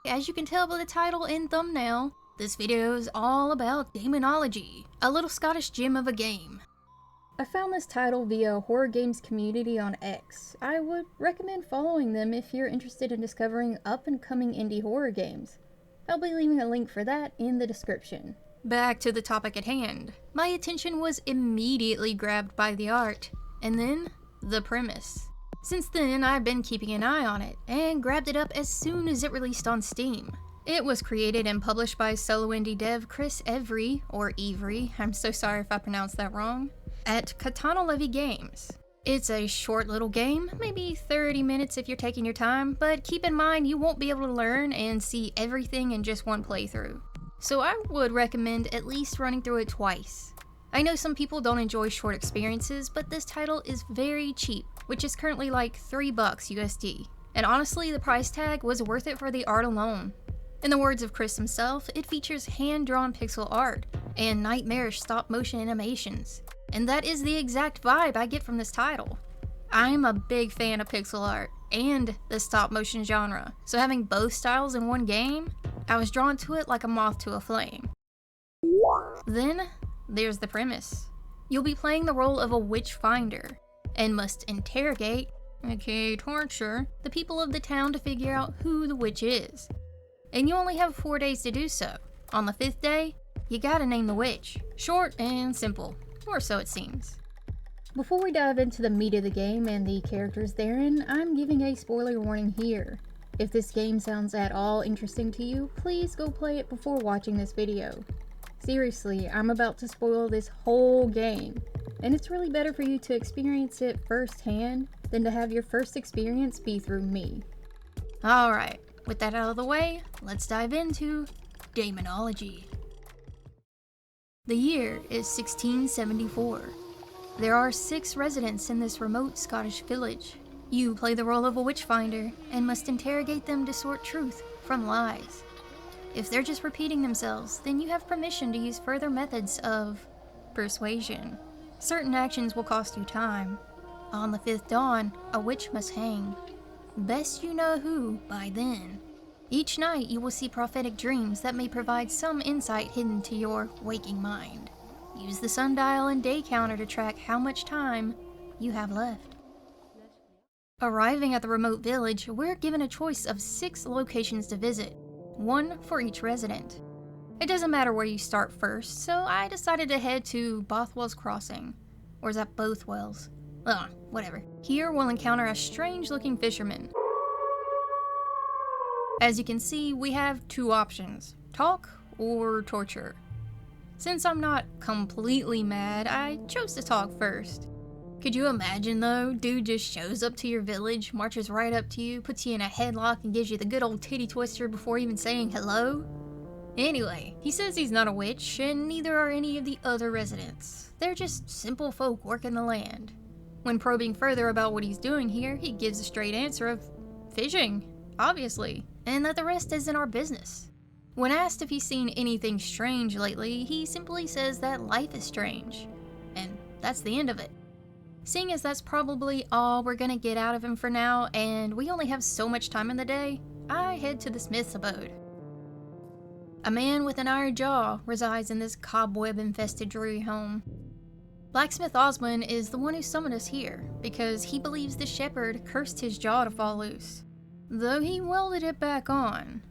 As you can tell by the title and thumbnail, this video is all about Daemonologie, a little Scottish gem of a game. I found this title via horror games community on X. I would recommend following them if you're interested in discovering up-and-coming indie horror games. I'll be leaving a link for that in the description. Back to the topic at hand. My attention was immediately grabbed by the art, and then the premise. Since then, I've been keeping an eye on it, and grabbed it up as soon as it released on Steam. It was created and published by solo indie dev Chris Evry, or Every, I'm so sorry if I pronounced that wrong, at Daemonologie Games. It's a short little game, maybe 30 minutes if you're taking your time, but keep in mind you won't be able to learn and see everything in just one playthrough. So I would recommend at least running through it twice. I know some people don't enjoy short experiences, but this title is very cheap, which is currently like $3 USD. And honestly, the price tag was worth it for the art alone. In the words of Chris himself, it features hand-drawn pixel art and nightmarish stop-motion animations. And that is the exact vibe I get from this title. I'm a big fan of pixel art and the stop-motion genre, so having both styles in one game, I was drawn to it like a moth to a flame. Then, there's the premise. You'll be playing the role of a witch finder, and must interrogate, aka torture, the people of the town to figure out who the witch is. And you only have 4 days to do so. On the 5th day, you gotta name the witch. Short and simple, or so it seems. Before we dive into the meat of the game and the characters therein, I'm giving a spoiler warning here. If this game sounds at all interesting to you, please go play it before watching this video. Seriously, I'm about to spoil this whole game, and it's really better for you to experience it firsthand than to have your first experience be through me. Alright, with that out of the way, let's dive into Daemonologie. The year is 1674. There are 6 residents in this remote Scottish village. You play the role of a witch finder and must interrogate them to sort truth from lies. If they're just repeating themselves, then you have permission to use further methods of persuasion. Certain actions will cost you time. On the 5th dawn, a witch must hang. Best you know who by then. Each night you will see prophetic dreams that may provide some insight hidden to your waking mind. Use the sundial and day counter to track how much time you have left. Arriving at the remote village, we're given a choice of 6 locations to visit. 1 for each resident. It doesn't matter where you start first, so I decided to head to Bothwell's Crossing. Or is that Bothwell's? Ugh, whatever. Here we'll encounter a strange looking fisherman. As you can see, we have 2 options, talk or torture. Since I'm not completely mad, I chose to talk first. Could you imagine though, dude just shows up to your village, marches right up to you, puts you in a headlock and gives you the good old titty twister before even saying hello? Anyway, he says he's not a witch, and neither are any of the other residents. They're just simple folk working the land. When probing further about what he's doing here, he gives a straight answer of fishing, obviously, and that the rest isn't our business. When asked if he's seen anything strange lately, he simply says that life is strange, and that's the end of it. Seeing as that's probably all we're gonna get out of him for now, and we only have so much time in the day, I head to the smith's abode. A man with an iron jaw resides in this cobweb-infested dreary home. Blacksmith Osmond is the one who summoned us here, because he believes the shepherd cursed his jaw to fall loose, though he welded it back on.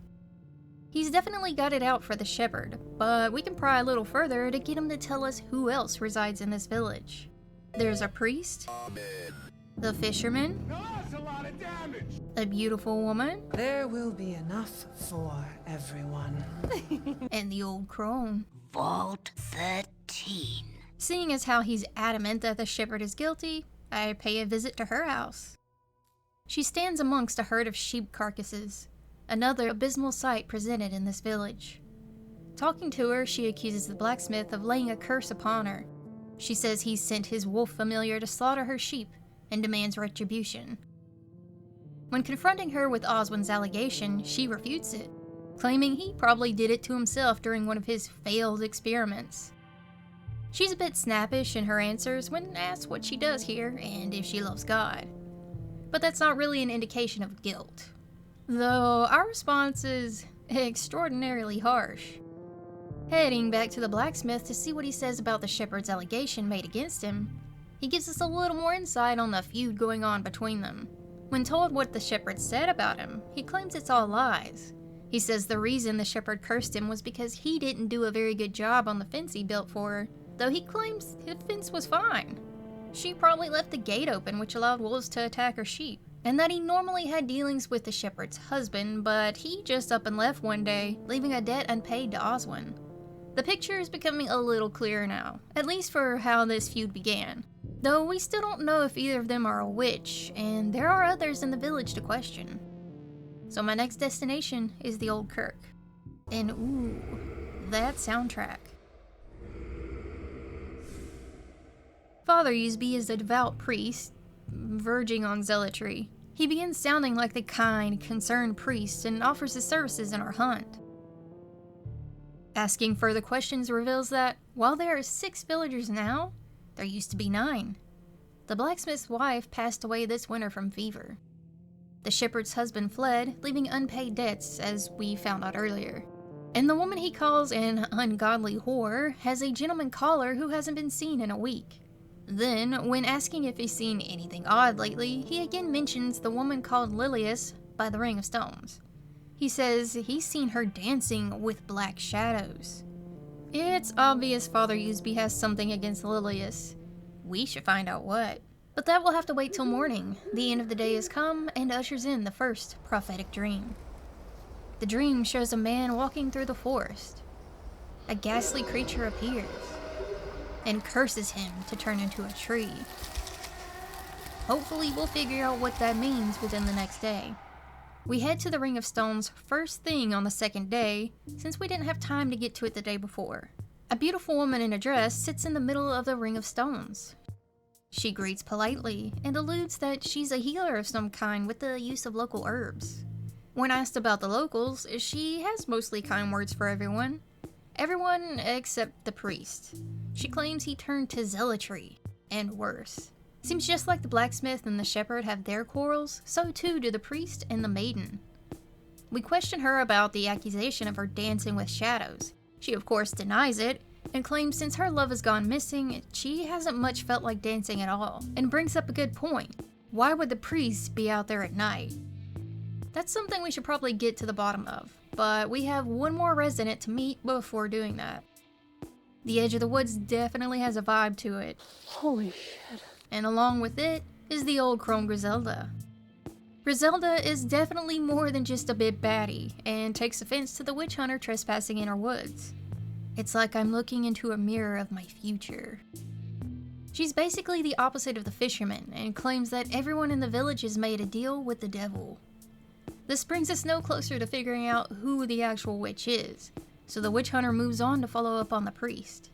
He's definitely got it out for the shepherd, but we can pry a little further to get him to tell us who else resides in this village. There's a priest, the fisherman, a beautiful woman, there will be enough for everyone, and the old crone. Vault 13. Seeing as how he's adamant that the shepherd is guilty, I pay a visit to her house. She stands amongst a herd of sheep carcasses, another abysmal sight presented in this village. Talking to her, she accuses the blacksmith of laying a curse upon her. She says he sent his wolf familiar to slaughter her sheep and demands retribution. When confronting her with Oswald's allegation, she refutes it, claiming he probably did it to himself during one of his failed experiments. She's a bit snappish in her answers when asked what she does here and if she loves God. But that's not really an indication of guilt. though our response is extraordinarily harsh. Heading back to the blacksmith to see what he says about the shepherd's allegation made against him, he gives us a little more insight on the feud going on between them. When told what the shepherd said about him, he claims it's all lies. He says the reason the shepherd cursed him was because he didn't do a very good job on the fence he built for her, though he claims the fence was fine. She probably left the gate open, which allowed wolves to attack her sheep, and that he normally had dealings with the shepherd's husband, but he just up and left one day, leaving a debt unpaid to Oswin. The picture is becoming a little clearer now, at least for how this feud began, though we still don't know if either of them are a witch, and there are others in the village to question. So my next destination is the old kirk. And ooh, that soundtrack. Father Usby is a devout priest, verging on zealotry. He begins sounding like the kind, concerned priest and offers his services in our hunt. Asking further questions reveals that, while there are 6 villagers now, there used to be 9. The blacksmith's wife passed away this winter from fever. The shepherd's husband fled, leaving unpaid debts, as we found out earlier. And the woman he calls an ungodly whore has a gentleman caller who hasn't been seen in a week. Then, when asking if he's seen anything odd lately, he again mentions the woman called Lilius by the Ring of Stones. He says he's seen her dancing with black shadows. It's obvious Father Usby has something against Lilius. We should find out what. But that will have to wait till morning. The end of the day has come and ushers in the first prophetic dream. The dream shows a man walking through the forest. A ghastly creature appears and curses him to turn into a tree. Hopefully we'll figure out what that means within the next day. We head to the Ring of Stones first thing on the second day, since we didn't have time to get to it the day before. A beautiful woman in a dress sits in the middle of the Ring of Stones. She greets politely and alludes that she's a healer of some kind with the use of local herbs. When asked about the locals, she has mostly kind words for everyone. Everyone except the priest. She claims he turned to zealotry, and worse. Seems just like the blacksmith and the shepherd have their quarrels, so too do the priest and the maiden. We question her about the accusation of her dancing with shadows. She of course denies it, and claims since her love has gone missing, she hasn't much felt like dancing at all, and brings up a good point. Why would the priest be out there at night? That's something we should probably get to the bottom of, but we have one more resident to meet before doing that. The edge of the woods definitely has a vibe to it. Holy shit. And along with it is the old crone Griselda. Griselda is definitely more than just a bit batty, and takes offense to the witch hunter trespassing in our woods. It's like I'm looking into a mirror of my future. She's basically the opposite of the fisherman, and claims that everyone in the village has made a deal with the devil. This brings us no closer to figuring out who the actual witch is, so the witch hunter moves on to follow up on the priest.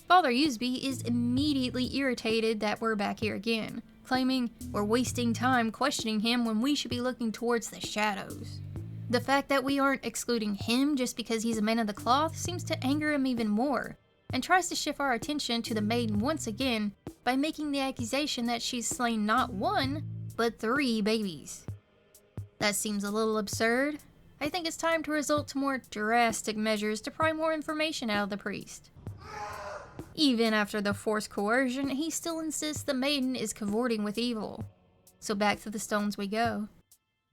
Father Usby is immediately irritated that we're back here again, claiming we're wasting time questioning him when we should be looking towards the shadows. The fact that we aren't excluding him just because he's a man of the cloth seems to anger him even more, and tries to shift our attention to the maiden once again by making the accusation that she's slain not 1, but 3 babies. That seems a little absurd. I think it's time to resort to more drastic measures to pry more information out of the priest. Even after the forced coercion, he still insists the maiden is cavorting with evil. So back to the stones we go.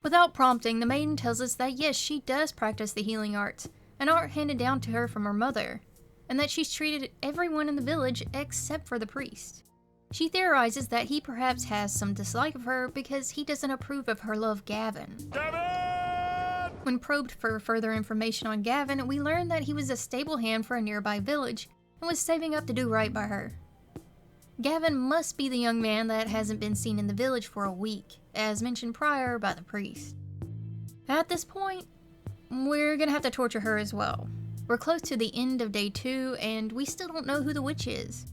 Without prompting, the maiden tells us that yes, she does practice the healing arts, an art handed down to her from her mother, and that she's treated everyone in the village except for the priest. She theorizes that he perhaps has some dislike of her because he doesn't approve of her love Gavin. Gavin! When probed for further information on Gavin, we learn that he was a stable hand for a nearby village and was saving up to do right by her. Gavin must be the young man that hasn't been seen in the village for a week, as mentioned prior by the priest. At this point, we're gonna have to torture her as well. We're close to the end of day 2, and we still don't know who the witch is.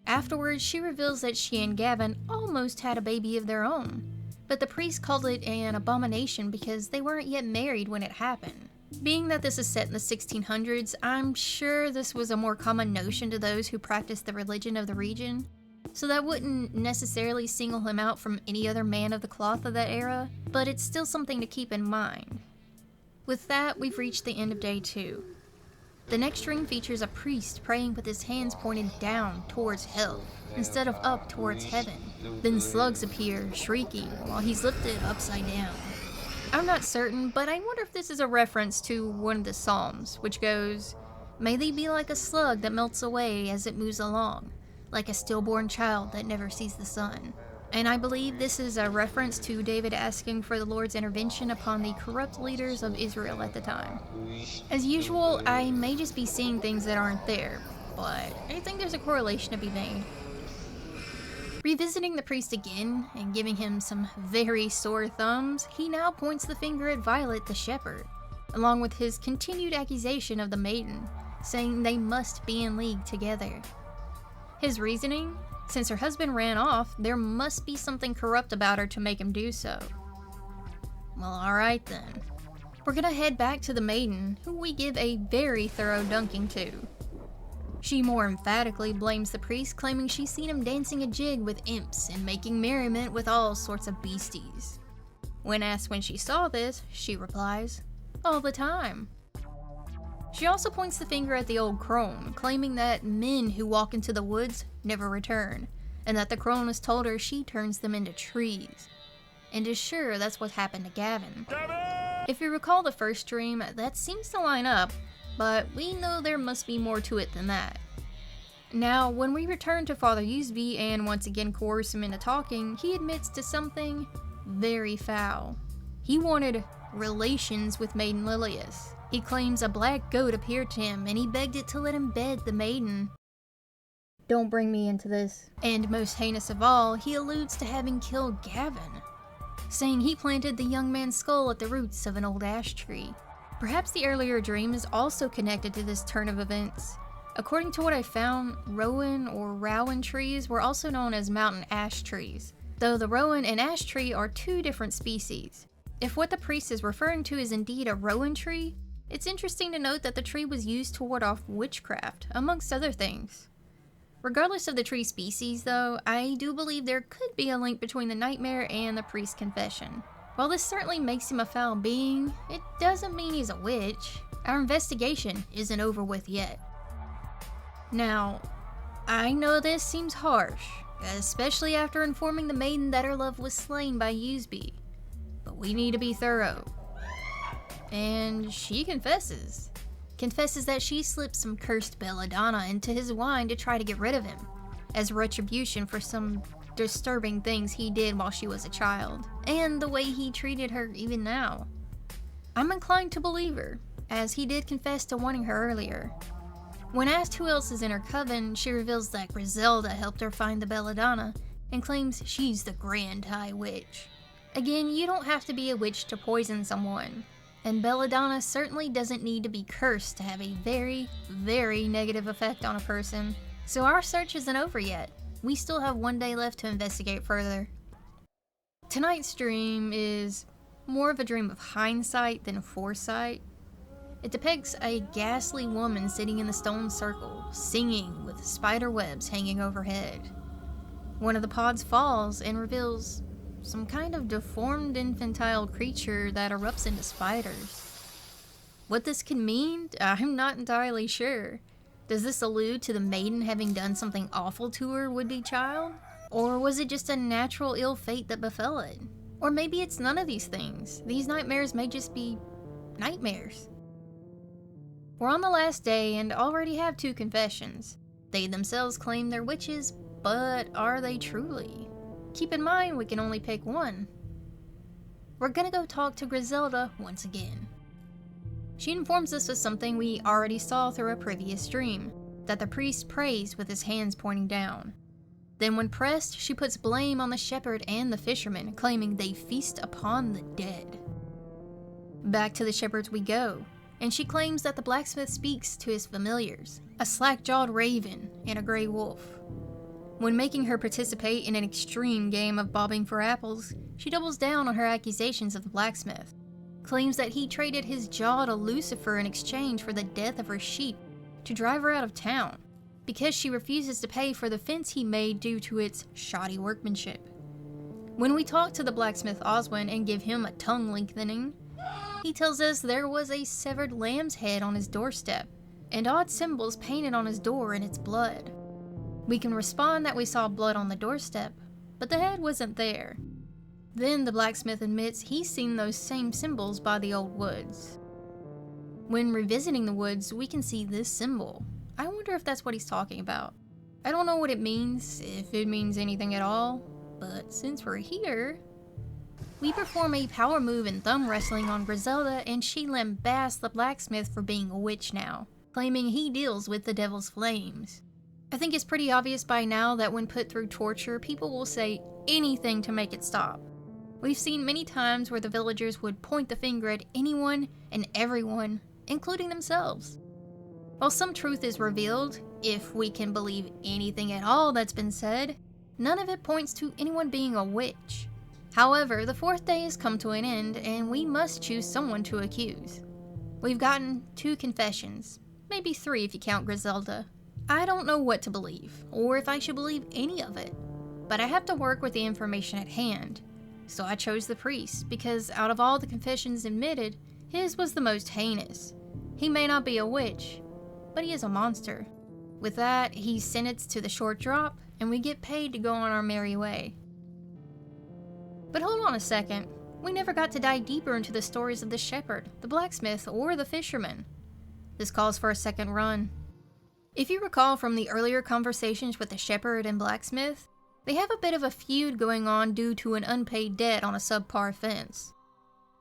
Afterwards, she reveals that she and Gavin almost had a baby of their own, but the priest called it an abomination because they weren't yet married when it happened. Being that this is set in the 1600s, I'm sure this was a more common notion to those who practiced the religion of the region. so that wouldn't necessarily single him out from any other man of the cloth of that era, but it's still something to keep in mind. With that, we've reached the end of day 2. The next dream features a priest praying with his hands pointed down towards hell, instead of up towards heaven. Then slugs appear, shrieking, while he's lifted upside down. I'm not certain, but I wonder if this is a reference to one of the Psalms, which goes, "May they be like a slug that melts away as it moves along, like a stillborn child that never sees the sun." And I believe this is a reference to David asking for the Lord's intervention upon the corrupt leaders of Israel at the time. As usual, I may just be seeing things that aren't there, but I think there's a correlation to be made. Revisiting the priest again and giving him some very sore thumbs, he now points the finger at Violet the shepherd, along with his continued accusation of the maiden, saying they must be in league together. His reasoning? Since her husband ran off, there must be something corrupt about her to make him do so. Well, alright then. We're gonna head back to the maiden, who we give a very thorough dunking to. She more emphatically blames the priest, claiming she's seen him dancing a jig with imps and making merriment with all sorts of beasties. When asked when she saw this, she replies, "All the time." She also points the finger at the old crone, claiming that men who walk into the woods never return, and that the crone has told her she turns them into trees. And is sure that's what happened to Gavin. If you recall the first dream, that seems to line up, but we know there must be more to it than that. Now, when we return to Father Usby and once again coerce him into talking, he admits to something very foul. He wanted relations with Maiden Lilius. He claims a black goat appeared to him and he begged it to let him bed the maiden. Don't bring me into this. And most heinous of all, he alludes to having killed Gavin, saying he planted the young man's skull at the roots of an old ash tree. Perhaps the earlier dream is also connected to this turn of events. According to what I found, rowan or rowan trees were also known as mountain ash trees, though the rowan and ash tree are two different species. If what the priest is referring to is indeed a rowan tree, it's interesting to note that the tree was used to ward off witchcraft, amongst other things. Regardless of the tree species, though, I do believe there could be a link between the nightmare and the priest's confession. While this certainly makes him a foul being, it doesn't mean he's a witch. Our investigation isn't over with yet. Now, I know this seems harsh, especially after informing the maiden that her love was slain by Usby, but we need to be thorough. And she confesses that she slipped some cursed belladonna into his wine to try to get rid of him, as retribution for some disturbing things he did while she was a child, and the way he treated her even now. I'm inclined to believe her, as he did confess to wanting her earlier. When asked who else is in her coven, she reveals that Griselda helped her find the belladonna, and claims she's the Grand High Witch. Again, you don't have to be a witch to poison someone, and belladonna certainly doesn't need to be cursed to have a very, very negative effect on a person. So our search isn't over yet. We still have one day left to investigate further. Tonight's dream is more of a dream of hindsight than foresight. It depicts a ghastly woman sitting in the stone circle, singing with spider webs hanging overhead. One of the pods falls and reveals some kind of deformed infantile creature that erupts into spiders. What this can mean, I'm not entirely sure. Does this allude to the maiden having done something awful to her would-be child? Or was it just a natural ill fate that befell it? Or maybe it's none of these things. These nightmares may just be nightmares. We're on the last day and already have 2 confessions. They themselves claim they're witches, but are they truly? Keep in mind we can only pick one. We're gonna go talk to Griselda once again. She informs us of something we already saw through a previous dream, that the priest prays with his hands pointing down. Then when pressed, she puts blame on the shepherd and the fisherman, claiming they feast upon the dead. Back to the shepherds we go, and she claims that the blacksmith speaks to his familiars, a slack-jawed raven and a gray wolf. When making her participate in an extreme game of bobbing for apples, she doubles down on her accusations of the blacksmith, claims that he traded his jaw to Lucifer in exchange for the death of her sheep to drive her out of town, because she refuses to pay for the fence he made due to its shoddy workmanship. When we talk to the blacksmith Oswin and give him a tongue lengthening, he tells us there was a severed lamb's head on his doorstep, and odd symbols painted on his door in its blood. We can respond that we saw blood on the doorstep, but the head wasn't there. Then the blacksmith admits he's seen those same symbols by the old woods. When revisiting the woods, we can see this symbol. I wonder if that's what he's talking about. I don't know what it means, if it means anything at all, but since we're here, we perform a power move in thumb wrestling on Griselda, and she lambasts the blacksmith for being a witch now, claiming he deals with the devil's flames. I think it's pretty obvious by now that when put through torture, people will say anything to make it stop. We've seen many times where the villagers would point the finger at anyone and everyone, including themselves. While some truth is revealed, if we can believe anything at all that's been said, none of it points to anyone being a witch. However, the 4th day has come to an end, and we must choose someone to accuse. We've gotten 2 confessions, maybe 3 if you count Griselda. I don't know what to believe, or if I should believe any of it, but I have to work with the information at hand. So I chose the priest, because out of all the confessions admitted, his was the most heinous. He may not be a witch, but he is a monster. With that, he's sentenced to the short drop, and we get paid to go on our merry way. But hold on a second, we never got to dive deeper into the stories of the shepherd, the blacksmith, or the fisherman. This calls for a second run. If you recall from the earlier conversations with the shepherd and blacksmith, they have a bit of a feud going on due to an unpaid debt on a subpar fence.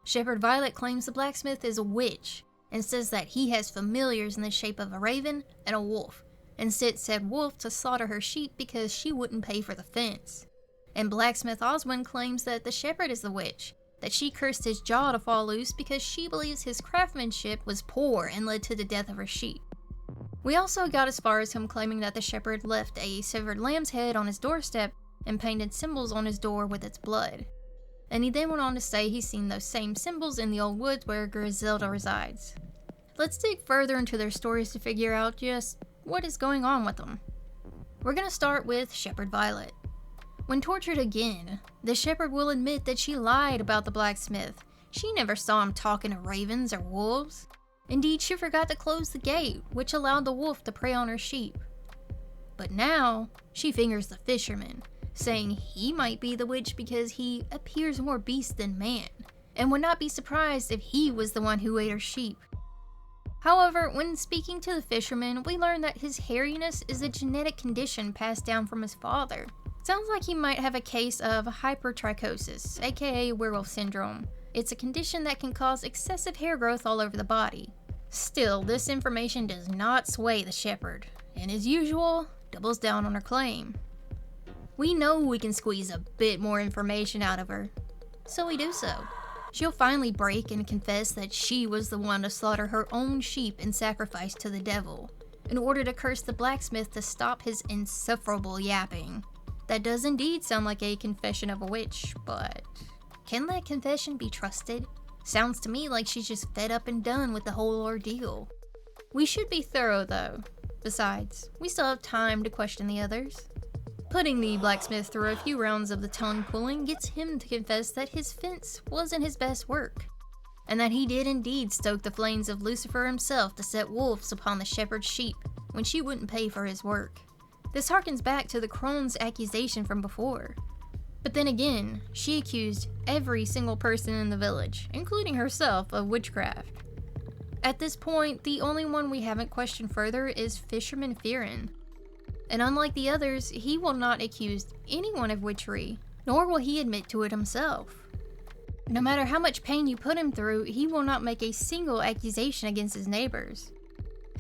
Shepherd Violet claims the blacksmith is a witch, and says that he has familiars in the shape of a raven and a wolf, and sent said wolf to slaughter her sheep because she wouldn't pay for the fence. And blacksmith Oswin claims that the shepherd is the witch, that she cursed his jaw to fall loose because she believes his craftsmanship was poor and led to the death of her sheep. We also got as far as him claiming that the shepherd left a severed lamb's head on his doorstep and painted symbols on his door with its blood. And he then went on to say he's seen those same symbols in the old woods where Griselda resides. Let's dig further into their stories to figure out just what is going on with them. We're gonna start with Shepherd Violet. When tortured again, the shepherd will admit that she lied about the blacksmith. She never saw him talking to ravens or wolves. Indeed, she forgot to close the gate, which allowed the wolf to prey on her sheep. But now, she fingers the fisherman, saying he might be the witch because he appears more beast than man, and would not be surprised if he was the one who ate her sheep. However, when speaking to the fisherman, we learn that his hairiness is a genetic condition passed down from his father. Sounds like he might have a case of hypertrichosis, aka werewolf syndrome. It's a condition that can cause excessive hair growth all over the body. Still, this information does not sway the shepherd, and as usual, doubles down on her claim. We know we can squeeze a bit more information out of her, so we do so. She'll finally break and confess that she was the one to slaughter her own sheep and sacrifice to the devil, in order to curse the blacksmith to stop his insufferable yapping. That does indeed sound like a confession of a witch, but can that confession be trusted? Sounds to me like she's just fed up and done with the whole ordeal. We should be thorough though. Besides, we still have time to question the others. Putting the blacksmith through a few rounds of the tongue pulling gets him to confess that his fence wasn't his best work, and that he did indeed stoke the flames of Lucifer himself to set wolves upon the shepherd's sheep when she wouldn't pay for his work. This harkens back to the crone's accusation from before. But then again, she accused every single person in the village, including herself, of witchcraft. At this point, the only one we haven't questioned further is Fisherman Fearin. And unlike the others, he will not accuse anyone of witchery, nor will he admit to it himself. No matter how much pain you put him through, he will not make a single accusation against his neighbors.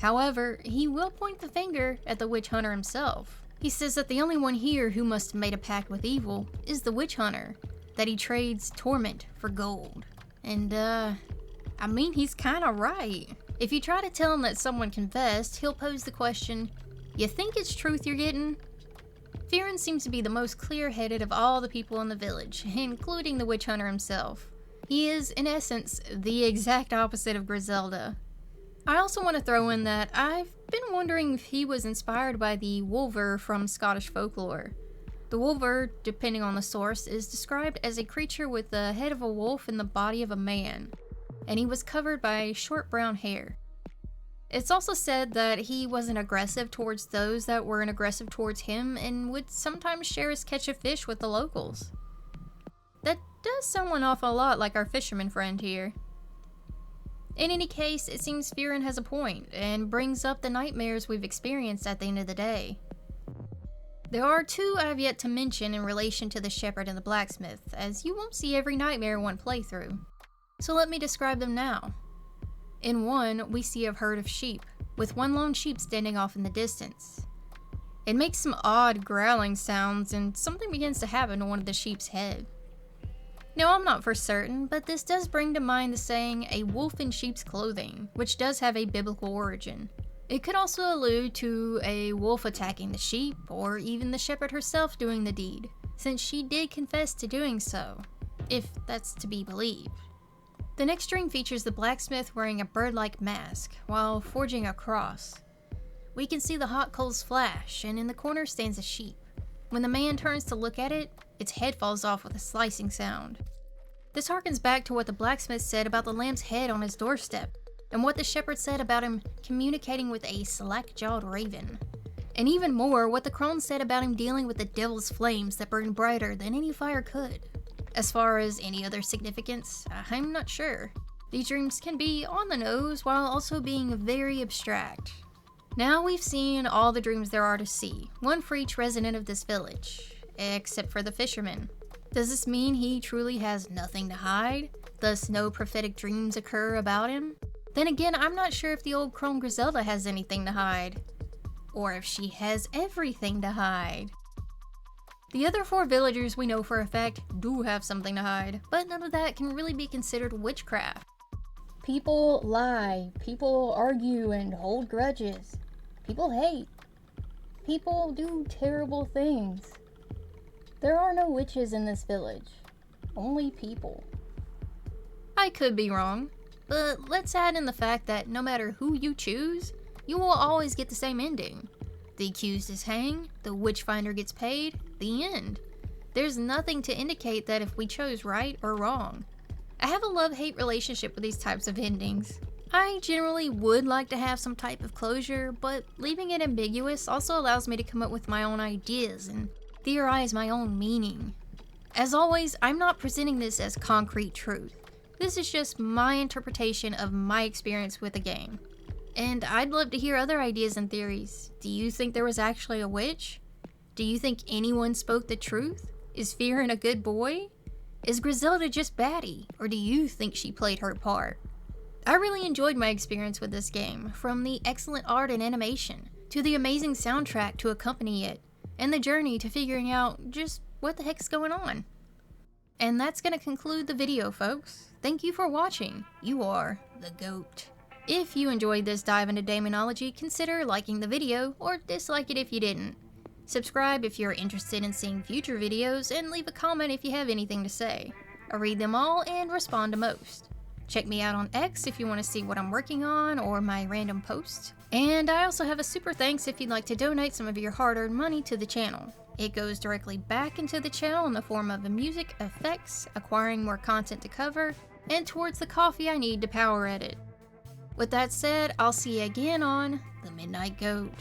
However, he will point the finger at the witch hunter himself. He says that the only one here who must have made a pact with evil is the witch hunter, that he trades torment for gold. And I mean, he's kinda right. If you try to tell him that someone confessed, he'll pose the question, "You think it's truth you're getting?" Fearin seems to be the most clear-headed of all the people in the village, including the witch hunter himself. He is, in essence, the exact opposite of Griselda. I also want to throw in that I've been wondering if he was inspired by the wolver from Scottish folklore. The wolver, depending on the source, is described as a creature with the head of a wolf and the body of a man, and he was covered by short brown hair. It's also said that he wasn't aggressive towards those that weren't aggressive towards him and would sometimes share his catch of fish with the locals. That does sound an awful lot like our fisherman friend here. In any case, it seems Fearon has a point and brings up the nightmares we've experienced at the end of the day. There are two I've yet to mention in relation to the shepherd and the blacksmith, as you won't see every nightmare in one playthrough. So let me describe them now. In one, we see a herd of sheep, with one lone sheep standing off in the distance. It makes some odd growling sounds and something begins to happen to one of the sheep's head. Now, I'm not for certain, but this does bring to mind the saying, a wolf in sheep's clothing, which does have a biblical origin. It could also allude to a wolf attacking the sheep, or even the shepherd herself doing the deed, since she did confess to doing so, if that's to be believed. The next dream features the blacksmith wearing a bird-like mask, while forging a cross. We can see the hot coals flash, and in the corner stands a sheep. When the man turns to look at it, its head falls off with a slicing sound. This harkens back to what the blacksmith said about the lamb's head on his doorstep, and what the shepherd said about him communicating with a slack-jawed raven. And even more, what the crone said about him dealing with the devil's flames that burn brighter than any fire could. As far as any other significance, I'm not sure. These dreams can be on the nose while also being very abstract. Now we've seen all the dreams there are to see, one for each resident of this village, except for the fisherman. Does this mean he truly has nothing to hide? Thus no prophetic dreams occur about him? Then again, I'm not sure if the old crone Griselda has anything to hide. Or if she has everything to hide. The other 4 villagers we know for a fact do have something to hide, but none of that can really be considered witchcraft. People lie, people argue and hold grudges. People hate. People do terrible things. There are no witches in this village, only people. I could be wrong, but let's add in the fact that no matter who you choose, you will always get the same ending. The accused is hanged, the witch finder gets paid, the end. There's nothing to indicate that if we chose right or wrong. I have a love-hate relationship with these types of endings. I generally would like to have some type of closure, but leaving it ambiguous also allows me to come up with my own ideas and theorize my own meaning. As always, I'm not presenting this as concrete truth. This is just my interpretation of my experience with the game. And I'd love to hear other ideas and theories. Do you think there was actually a witch? Do you think anyone spoke the truth? Is Fearon a good boy? Is Griselda just batty? Or do you think she played her part? I really enjoyed my experience with this game, from the excellent art and animation, to the amazing soundtrack to accompany it, and the journey to figuring out just what the heck's going on. And that's gonna conclude the video, folks. Thank you for watching. You are the GOAT. If you enjoyed this dive into Daemonology, consider liking the video, or dislike it if you didn't. Subscribe if you're interested in seeing future videos, and leave a comment if you have anything to say. I read them all and respond to most. Check me out on X if you want to see what I'm working on or my random posts. And I also have a super thanks if you'd like to donate some of your hard-earned money to the channel. It goes directly back into the channel in the form of the music, effects, acquiring more content to cover, and towards the coffee I need to power edit. With that said, I'll see you again on The Midnight Goat.